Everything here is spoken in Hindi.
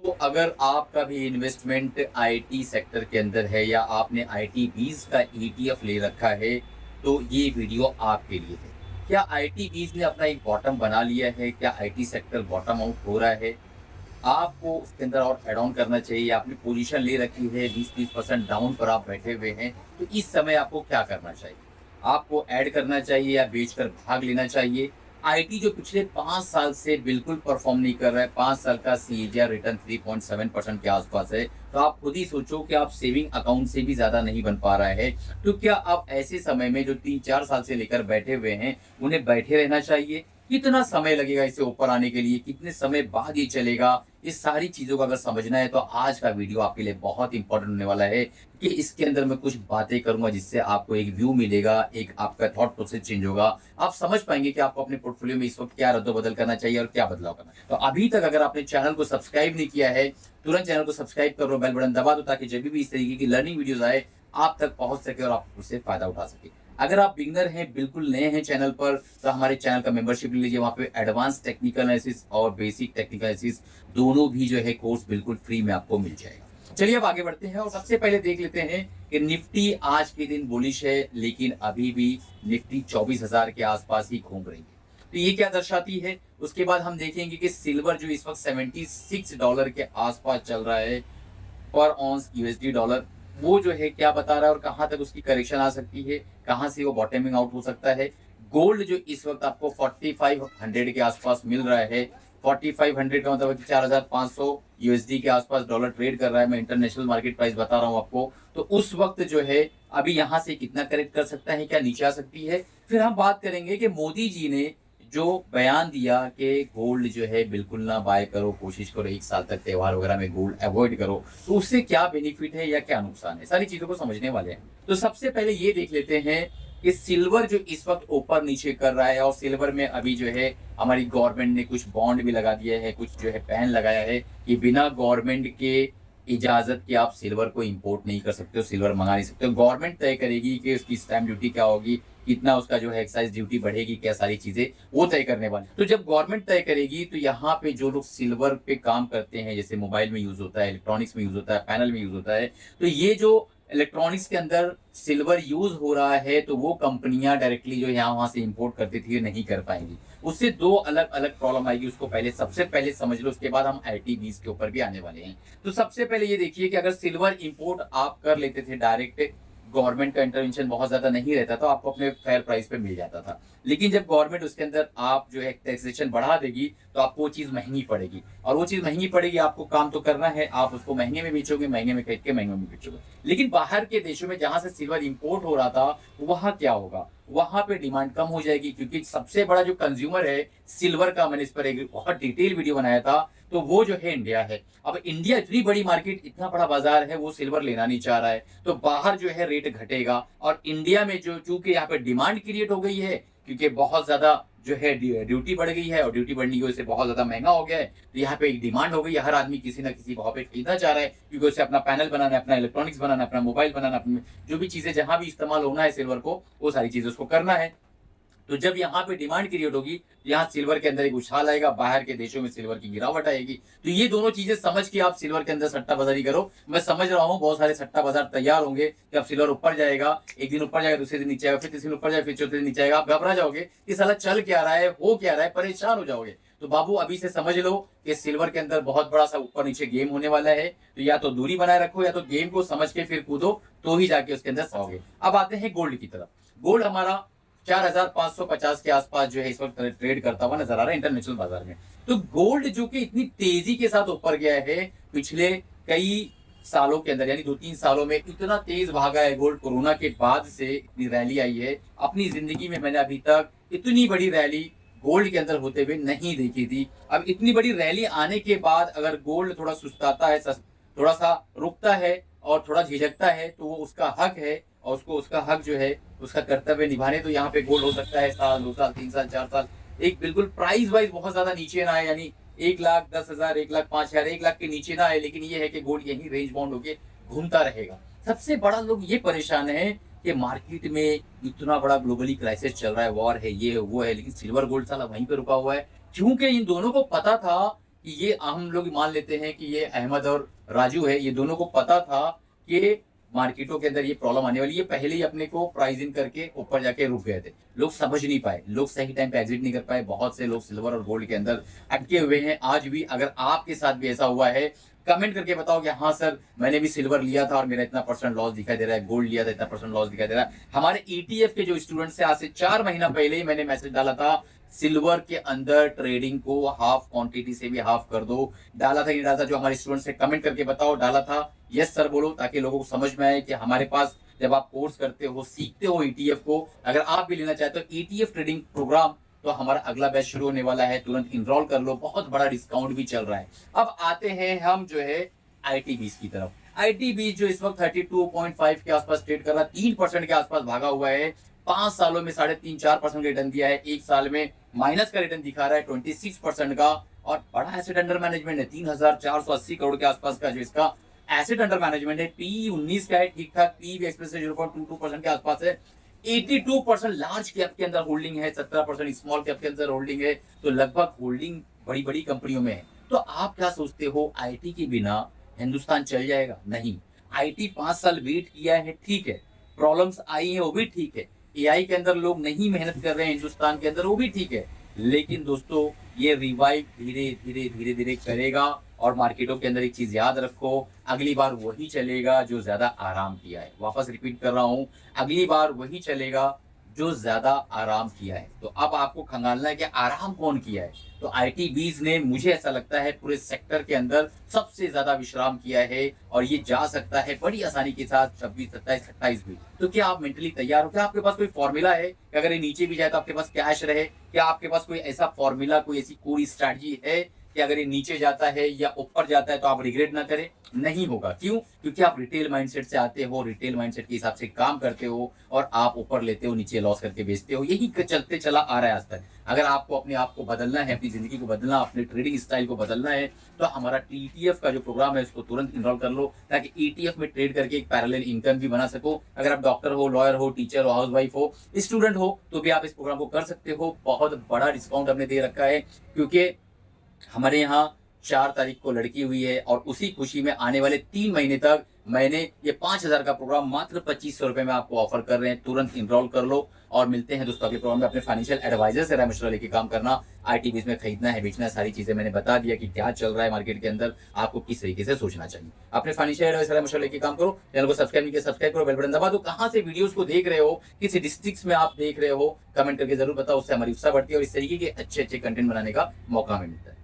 तो अगर आपका भी इन्वेस्टमेंट आईटी सेक्टर के अंदर है या आपने आईटी बीज का ईटीएफ ले रखा है, तो ये वीडियो आपके लिए है। क्या आईटी बीज ने अपना एक बॉटम बना लिया है? क्या आईटी सेक्टर बॉटम आउट हो रहा है? आपको उसके अंदर और ऐड ऑन करना चाहिए। आपने पोजीशन ले रखी है, 20-30% डाउन पर आप बैठे हुए हैं, तो इस समय आपको क्या करना चाहिए? आपको ऐड करना चाहिए या बेचकर भाग लेना चाहिए? आईटी जो पिछले 5 साल से बिल्कुल परफॉर्म नहीं कर रहा है, 5 साल का सीएजीआर रिटर्न 3.7% के आसपास है, तो आप खुद ही सोचो कि आप सेविंग अकाउंट से भी ज़्यादा नहीं बन पा रहा है। तो क्या आप ऐसे समय में जो 3-4 साल से लेकर बैठे हुए हैं, उन्हें बैठे रहना चाहिए? कितना समय लगेगा इसे ऊपर आने के लिए? कितने समय बाद ये चलेगा? इस सारी चीज़ों को अगर समझना है तो आज का वीडियो आपके लिए बहुत इंपॉर्टेंट होने वाला है कि इसके अंदर मैं कुछ बातें करूँगा जिससे आपको एक व्यू मिलेगा, एक आपका थॉट प्रोसेस चेंज होगा। आप समझ पाएँगे कि आपको अपने पोर्टफोलियो में इस वक़्त क्या रद्द-बदल करना चाहिए और क्या बदलाव करना है। तो अभी तक अगर आपने चैनल को सब्सक्राइब नहीं किया है, तुरंत चैनल को सब्सक्राइब करो, बेल बटन दबा दो ताकि जब भी इस तरीके की लर्निंग वीडियोज़ आए, आप तक पहुँच सके और आप उससे फ़ायदा उठा सकें। अगर आप बिगिनर हैं, बिल्कुल नए हैं चैनल पर, तो हमारे चैनल का मेंबरशिप ले लीजिए। वहाँ पे एडवांस टेक्निकल एनालिसिस और बेसिक टेक्निकल एनालिसिस दोनों भी जो है कोर्स बिल्कुल फ्री में आपको मिल जाएगा। चलिए अब आगे बढ़ते हैं और सबसे पहले देख लेते हैं कि निफ्टी आज के दिन बुलिश है, लेकिन अभी भी निफ्टी 24,000 के आसपास ही घूम रही है। तो ये क्या दर्शाती है? उसके बाद हम देखेंगे कि सिल्वर जो इस वक्त $76 के आसपास चल रहा है पर ऑन्स यूएसडी डॉलर, वो जो है क्या बता रहा है और कहाँ तक उसकी करेक्शन आ सकती है, कहाँ से वो बॉटमिंग आउट हो सकता है। गोल्ड जो इस वक्त आपको 4500 के आसपास मिल रहा है, 4500 का मतलब 4500 यूएसडी के आसपास डॉलर ट्रेड कर रहा है। मैं इंटरनेशनल मार्केट प्राइस बता रहा हूँ आपको। तो उस वक्त जो है अभी यहाँ से कितना करेक्ट कर सकता है, क्या नीचे आ सकती है। फिर हम बात करेंगे कि मोदी जी ने जो बयान दिया कि गोल्ड जो है बिल्कुल ना बाय करो, कोशिश करो 1 साल तक त्योहार वगैरह में गोल्ड अवॉइड करो, तो उससे क्या बेनिफिट है या क्या नुकसान है, सारी चीजों को समझने वाले हैं। तो सबसे पहले ये देख लेते हैं कि सिल्वर जो इस वक्त ऊपर नीचे कर रहा है, और सिल्वर में अभी जो है हमारी गवर्नमेंट ने कुछ बॉन्ड भी लगा दिया है, कुछ जो है बैन लगाया है कि बिना गवर्नमेंट के इजाजत के आप सिल्वर को इंपोर्ट नहीं कर सकते हो, सिल्वर मंगा नहीं सकते हो। गवर्नमेंट तय करेगी कि उसकी स्टैम्प ड्यूटी क्या होगी, कितना उसका जो है एक्साइज ड्यूटी बढ़ेगी, क्या सारी चीजें वो तय करने वाली। तो जब गवर्नमेंट तय करेगी तो यहाँ पे जो लोग सिल्वर पे काम करते हैं, जैसे मोबाइल में यूज होता है, इलेक्ट्रॉनिक्स में यूज होता है, पैनल में यूज होता है, तो ये जो इलेक्ट्रॉनिक्स के अंदर सिल्वर यूज हो रहा है, तो वो कंपनियां डायरेक्टली जो यहाँ वहां से इंपोर्ट करती थी नहीं कर पाएंगी। उससे दो अलग अलग प्रॉब्लम आएगी, उसको पहले सबसे पहले समझ लो, उसके बाद हम आईटी बीज के ऊपर भी आने वाले हैं। तो सबसे पहले ये देखिए कि अगर सिल्वर इंपोर्ट आप कर लेते थे डायरेक्ट, गवर्नमेंट का इंटरवेंशन बहुत ज्यादा नहीं रहता था, आपको अपने फेयर प्राइस पे मिल जाता था। लेकिन जब गवर्नमेंट उसके अंदर आप जो है टैक्सेशन बढ़ा देगी, तो आपको वो चीज महंगी पड़ेगी, और वो चीज महंगी पड़ेगी, आपको काम तो करना है, आप उसको महंगे में बेचोगे, महंगे में खरीद के महंगे में बेचोगे। लेकिन बाहर के देशों में जहां से सिल्वर इंपोर्ट हो रहा था, वहां क्या होगा, वहां पे डिमांड कम हो जाएगी, क्योंकि सबसे बड़ा जो कंज्यूमर है सिल्वर का, मैंने इस पर एक बहुत डिटेल वीडियो बनाया था, तो वो जो है इंडिया है। अब इंडिया इतनी बड़ी मार्केट, इतना बड़ा बाजार है, वो सिल्वर लेना नहीं चाह रहा है, तो बाहर जो है रेट घटेगा, और इंडिया में जो चूंकि यहाँ पे डिमांड क्रिएट हो गई है, क्योंकि बहुत ज्यादा जो है ड्यूटी बढ़ गई है, और ड्यूटी बढ़ने की वजह से बहुत ज्यादा महंगा हो गया है, तो यहाँ पे एक डिमांड हो गई है, हर आदमी किसी ना किसी भाव पे खरीदना चाह रहा है, क्योंकि उसे अपना पैनल बनाना है, अपना इलेक्ट्रॉनिक्स बनाना है, अपना मोबाइल बनाना, अपनी जो भी चीजें जहां भी इस्तेमाल होना है सिल्वर को, वो सारी चीजें उसको करना है। तो जब यहाँ पे डिमांड क्रिएट होगी, यहाँ सिल्वर के अंदर एक उछाल आएगा, बाहर के देशों में सिल्वर की गिरावट आएगी। तो ये दोनों चीजें समझ के आप सिल्वर के अंदर सट्टा बाजारी करो। मैं समझ रहा हूँ बहुत सारे सट्टा बाजार तैयार होंगे कि अब सिल्वर ऊपर जाएगा, एक दिन ऊपर जाएगा, दूसरे दिन नीचे आएगा, फिर तीसरे दिन ऊपर जाएगा, फिर चौथे दिन नीचे आएगा, आप घबरा जाओगे कि साला चल क्या रहा है, हो क्या रहा है, परेशान हो जाओगे। तो बाबू अभी से समझ लो कि सिल्वर के अंदर बहुत बड़ा सा ऊपर नीचे गेम होने वाला है, तो या तो दूरी बनाए रखो, या तो गेम को समझ के फिर कूदो, तो ही जाके उसके अंदर सहोगे। अब आते हैं गोल्ड की तरफ। गोल्ड हमारा 4550 के आसपास जो है इस वक्त ट्रेड करता हुआ नजर आ रहा है इंटरनेशनल बाजार में। तो गोल्ड जो कि इतनी तेजी के साथ ऊपर गया है पिछले कई सालों के अंदर, यानी 2-3 सालों में इतना तेज भागा है गोल्ड, कोरोना के बाद से इतनी रैली आई है, अपनी जिंदगी में मैंने अभी तक इतनी बड़ी रैली गोल्ड के अंदर होते हुए नहीं देखी थी। अब इतनी बड़ी रैली आने के बाद अगर गोल्ड थोड़ा सुस्ताता है, थोड़ा सा रुकता है और थोड़ा झिझकता है, तो वो उसका हक है, और उसको उसका हक जो है उसका कर्तव्य निभाने। तो यहाँ पे गोल्ड हो सकता है साल, 2 साल, 3 साल, 4 साल, एक बिल्कुल प्राइस वाइज बहुत ज्यादा नीचे ना आए, यानी 1,10,000, 1,05,000, 1 लाख के नीचे ना आए, लेकिन ये है कि गोल्ड यही रेंज बाउंड होके घूमता रहेगा। सबसे बड़ा लोग ये परेशान है कि मार्केट में इतना बड़ा ग्लोबली क्राइसिस चल रहा है, वॉर है, ये है, वो है, लेकिन सिल्वर गोल्ड साला वहीं पे रुका हुआ है, क्योंकि इन दोनों को पता था कि ये हम लोग मान लेते हैं कि ये अहमद और राजू है, ये दोनों को पता था कि मार्केटों के अंदर ये प्रॉब्लम आने वाली है, पहले ही अपने को प्राइस इन करके ऊपर जाके रुक गए थे। लोग समझ नहीं पाए, लोग सही टाइम पे एग्जिट नहीं कर पाए, बहुत से लोग सिल्वर और गोल्ड के अंदर अटके हुए हैं आज भी। अगर आपके साथ भी ऐसा हुआ है, कमेंट करके बताओ कि हाँ सर मैंने भी सिल्वर लिया था और मेरा इतना परसेंट लॉस दिखाई दे रहा है, गोल्ड लिया था इतना परसेंट लॉस दिखाई दे रहा है। हमारे ईटीएफ के जो स्टूडेंट्स हैं, आज से 4 महीना पहले ही मैंने मैसेज डाला था, सिल्वर के अंदर ट्रेडिंग को हाफ क्वांटिटी से भी हाफ कर दो। डाला था नहीं डाला था, जो हमारे स्टूडेंट्स हैं कमेंट करके बताओ, डाला था यस सर बोलो, ताकि लोगों को समझ में आए कि हमारे पास जब आप कोर्स करते हो, सीखते हो ईटीएफ को, अगर आप भी लेना चाहते हो ईटीएफ ट्रेडिंग प्रोग्राम, तो हमारा अगला बैच शुरू होने वाला है, तुरंत इनरोल कर लो, बहुत बड़ा डिस्काउंट भी चल रहा है। अब आते हैं हम जो है आईटीबीज की तरफ। आईटीबीज जो इस वक्त 32.5 के आसपास ट्रेड कर रहा है, 3% के आसपास भागा हुआ है, 5 सालों में 3.5-4% का रिटर्न दिया है, एक साल में माइनस का रिटर्न दिखा रहा है 26% का, और बड़ा एसेट अंडर मैनेजमेंट है 3,480 करोड़ के आसपास का जो इसका एसेट अंडर मैनेजमेंट है। पी 19 का है, ठीक ठाक, पी एक्सप्रेस से 0.22% के आसपास है। 82% लार्ज कैप के अंदर होल्डिंग है, 17% स्मॉल कैप के अंदर होल्डिंग है, तो लगभग होल्डिंग बड़ी बड़ी कंपनियों में है। तो आप क्या सोचते हो, आईटी के बिना हिंदुस्तान चल जाएगा? नहीं। आईटी 5 साल वेट किया है, ठीक है, प्रॉब्लम्स आई है वो भी ठीक है, एआई के अंदर लोग नहीं मेहनत कर रहे हैं हिंदुस्तान के अंदर वो भी ठीक है, लेकिन दोस्तों ये रिवाइव धीरे धीरे धीरे धीरे करेगा। और मार्केटों के अंदर एक चीज याद रखो, अगली बार वही चलेगा जो ज्यादा आराम किया है। वापस रिपीट कर रहा हूं, अगली बार वही चलेगा जो ज्यादा आराम किया है। तो अब आपको खंगालना है कि आराम कौन किया है। तो आईटीबीज ने, मुझे ऐसा लगता है, पूरे सेक्टर के अंदर सबसे ज्यादा विश्राम किया है, और ये जा सकता है बड़ी आसानी के साथ 26, 27, 28 भी। तो क्या आप मेंटली तैयार हो? क्या आपके पास कोई फॉर्मूला है कि अगर ये नीचे भी जाए तो आपके पास कैश रहे? क्या आपके पास कोई ऐसा फॉर्मूला, कोई ऐसी कोई स्ट्रैटेजी है कि अगर ये नीचे जाता है या ऊपर जाता है तो आप रिग्रेट ना करें? नहीं होगा। क्यों? क्योंकि आप रिटेल माइंडसेट से आते हो, रिटेल माइंडसेट के हिसाब से काम करते हो, और आप ऊपर लेते हो, नीचे लॉस करके बेचते हो। यही चलते चला आ रहा है आज तक। अगर आपको अपने आप को बदलना है, अपनी जिंदगी को बदलना, अपने ट्रेडिंग स्टाइल को बदलना है, तो हमारा टीटीएफ का जो प्रोग्राम है उसको तुरंत इनरोल कर लो, ताकि ईटीएफ में ट्रेड करके एक पैरेलल इनकम भी बना सको। अगर आप डॉक्टर हो, लॉयर हो, टीचर हो, हाउसवाइफ हो, स्टूडेंट हो, तो भी आप इस प्रोग्राम को कर सकते हो। बहुत बड़ा डिस्काउंट हमने दे रखा है, क्योंकि हमारे यहाँ 4 तारीख को लड़की हुई है, और उसी खुशी में आने वाले 3 महीने तक मैंने ये 5,000 का प्रोग्राम मात्र 2500 रुपए में आपको ऑफर कर रहे हैं। तुरंत इनरोल कर लो, और मिलते हैं दोस्तों अगले प्रोग्राम में। अपने फाइनेंशियल एडवाइजर से राय मशवरा लेके काम करना। आईटीबीज में खरीदना है, बेचना है, सारी चीजें मैंने बता दिया कि क्या चल रहा है मार्केट के अंदर, आपको किस तरीके से सोचना चाहिए। अपने फाइनेंशियल एडवाइजर राय मशवरा लेके काम करो। चैनल को सब्सक्राइब नहीं किया, सब्सक्राइब करो, बेल बटन दबा दो। कहाँ से वीडियोस को देख रहे हो, किस डिस्ट्रिक्ट में आप देख रहे हो, कमेंट करके जरूर बताओ, उससे हमारी उत्साह बढ़ती है और इस तरीके के अच्छे अच्छे कंटेंट बनाने का मौका हमें मिलता है।